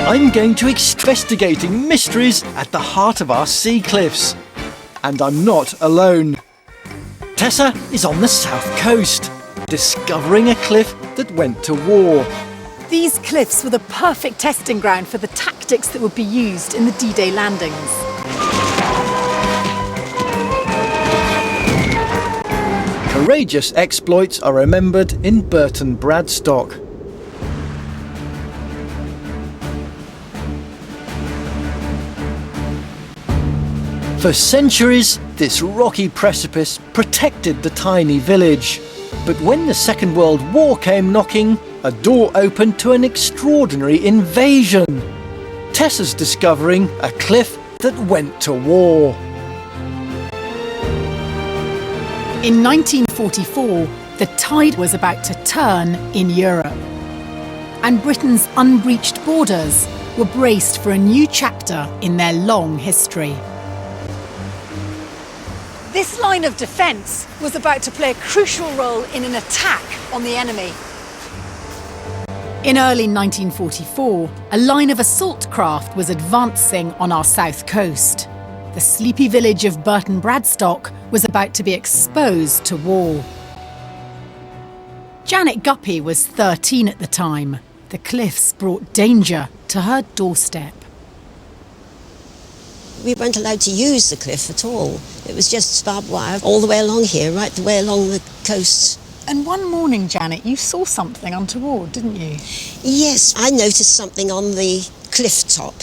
I'm going to investigating mysteries at the heart of our sea cliffs. And I'm not alone. Tessa is on the south coast, discovering a cliff that went to war. These cliffs were the perfect testing ground for the tactics that would be used in the D-Day landings. Courageous exploits are remembered in Burton Bradstock. For centuries, this rocky precipice protected the tiny village. But when the Second World War came knocking, a door opened to an extraordinary invasion. Tessa's discovering a cliff that went to war. In 1944, the tide was about to turn in Europe. And Britain's unbreached borders were braced for a new chapter in their long history. This line of defence was about to play a crucial role in an attack on the enemy. In early 1944, a line of assault craft was advancing on our south coast. The sleepy village of Burton Bradstock was about to be exposed to war. Janet Guppy was 13 at the time. The cliffs brought danger to her doorstep. We weren't allowed to use the cliff at all. It was just barbed wire all the way along here, right the way along the coast. And one morning, Janet, you saw something untoward, didn't you? Yes, I noticed something on the cliff top.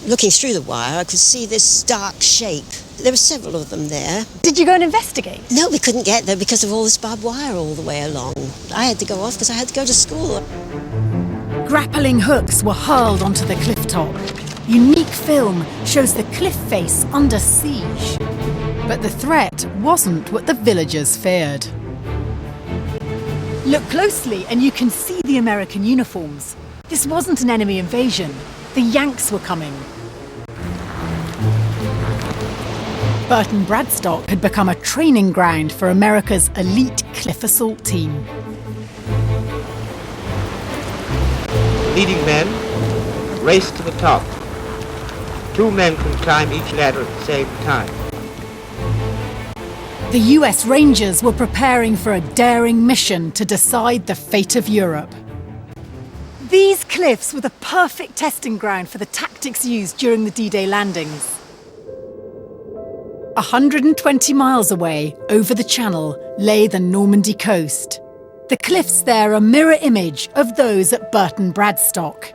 Looking through the wire, I could see this dark shape. There were several of them there. Did you go and investigate? No, we couldn't get there because of all this barbed wire all the way along. I had to go off because I had to go to school. Grappling hooks were hurled onto the cliff top. Unique film shows the cliff face under siege. But the threat wasn't what the villagers feared. Look closely and you can see the American uniforms. This wasn't an enemy invasion. The Yanks were coming. Burton Bradstock had become a training ground for America's elite cliff assault team. Leading men race to the top. 2 men can climb each ladder at the same time. The US Rangers were preparing for a daring mission to decide the fate of Europe. These cliffs were the perfect testing ground for the tactics used during the D-Day landings. 120 miles away, over the Channel, lay the Normandy coast. The cliffs there are a mirror image of those at Burton Bradstock.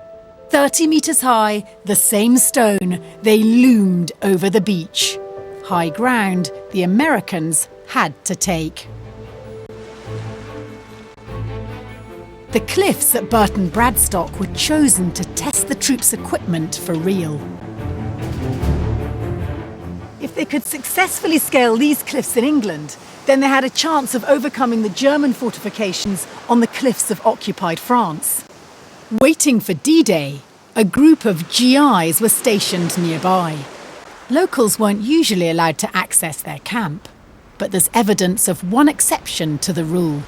30 metres high, the same stone, they loomed over the beach. High ground the Americans had to take. The cliffs at Burton Bradstock were chosen to test the troops' equipment for real. If they could successfully scale these cliffs in England, then they had a chance of overcoming the German fortifications on the cliffs of occupied France. Waiting for D-Day, a group of GIs were stationed nearby. Locals weren't usually allowed to access their camp, but there's evidence of one exception to the rule.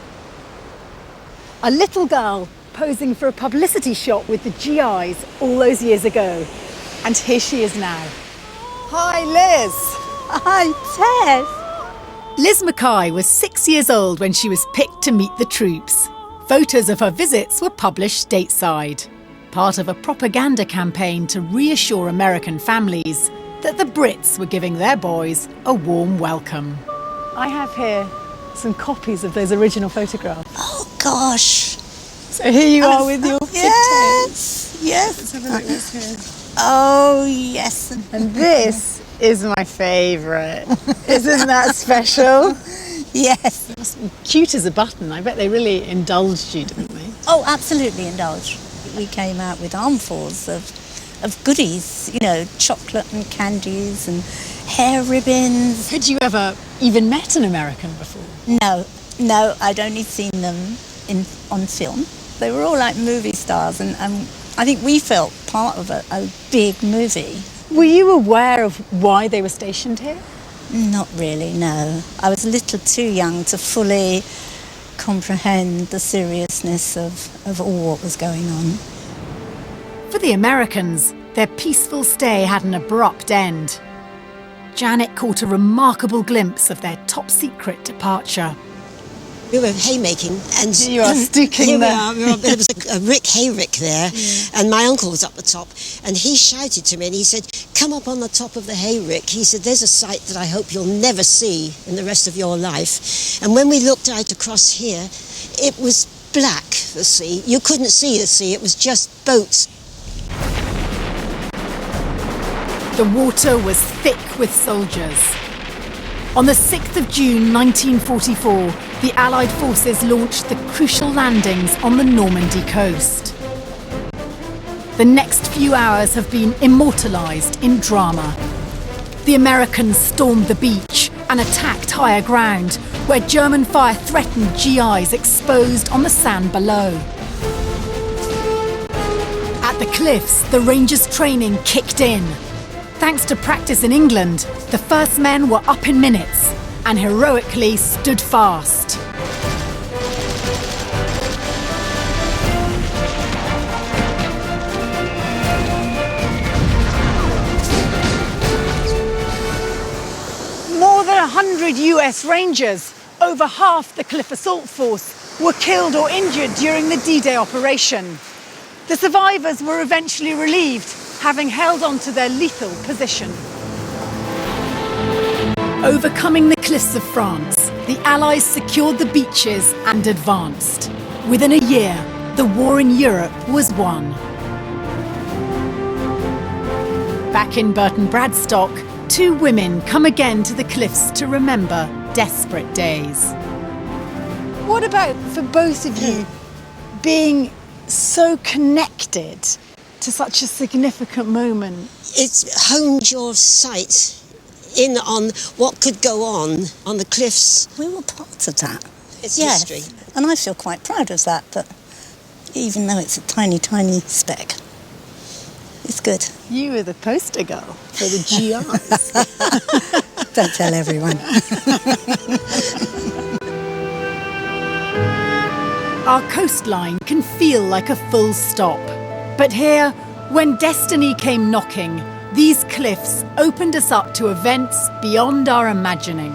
A little girl posing for a publicity shot with the GIs all those years ago. And here she is now. Hi, Liz. Hi, Tess. Liz Mackay was 6 years old when she was picked to meet the troops. Photos of her visits were published stateside, part of a propaganda campaign to reassure American families that the Brits were giving their boys a warm welcome. I have here some copies of those original photographs. Oh, gosh. So here you are with your Yes, yes. Let's have a look what's here. Oh, yes. And this is my favourite. Isn't that special? Yes. It must be cute as a button. I bet they really indulged you, didn't they? Oh, absolutely indulged. We came out with armfuls of goodies, you know, chocolate and candies and hair ribbons. Had you ever even met an American before? No, I'd only seen them on film. They were all like movie stars, and I think we felt part of a big movie. Were you aware of why they were stationed here? Not really, no. I was a little too young to fully comprehend the seriousness of all what was going on. For the Americans, their peaceful stay had an abrupt end. Janet caught a remarkable glimpse of their top-secret departure. We were haymaking, and You are sticking here there. There was a hayrick there, and my uncle was up the top, and he shouted to me, and he said, "Come up on the top of the hayrick." He said, "There's a sight that I hope you'll never see in the rest of your life." And when we looked out across here, it was black, the sea. You couldn't see the sea, it was just boats. The water was thick with soldiers. On the 6th of June 1944, the Allied forces launched the crucial landings on the Normandy coast. The next few hours have been immortalised in drama. The Americans stormed the beach and attacked higher ground, where German fire threatened GIs exposed on the sand below. At the cliffs, the Rangers' training kicked in. Thanks to practice in England, the first men were up in minutes and heroically stood fast. More than 100 US Rangers, over half the Cliff Assault Force, were killed or injured during the D-Day operation. The survivors were eventually relieved, having held on to their lethal position. Overcoming the cliffs of France, the Allies secured the beaches and advanced. Within a year, the war in Europe was won. Back in Burton Bradstock, two women come again to the cliffs to remember desperate days. What about for both of you being so connected to such a significant moment? It's honed your sight in on what could go on the cliffs. We were part of that. It's Yes, history. and I feel quite proud of that, but even though it's a tiny, tiny speck, it's good. You were the poster girl for the GIs. Don't tell everyone. Our coastline can feel like a full stop. But here, when destiny came knocking, these cliffs opened us up to events beyond our imagining.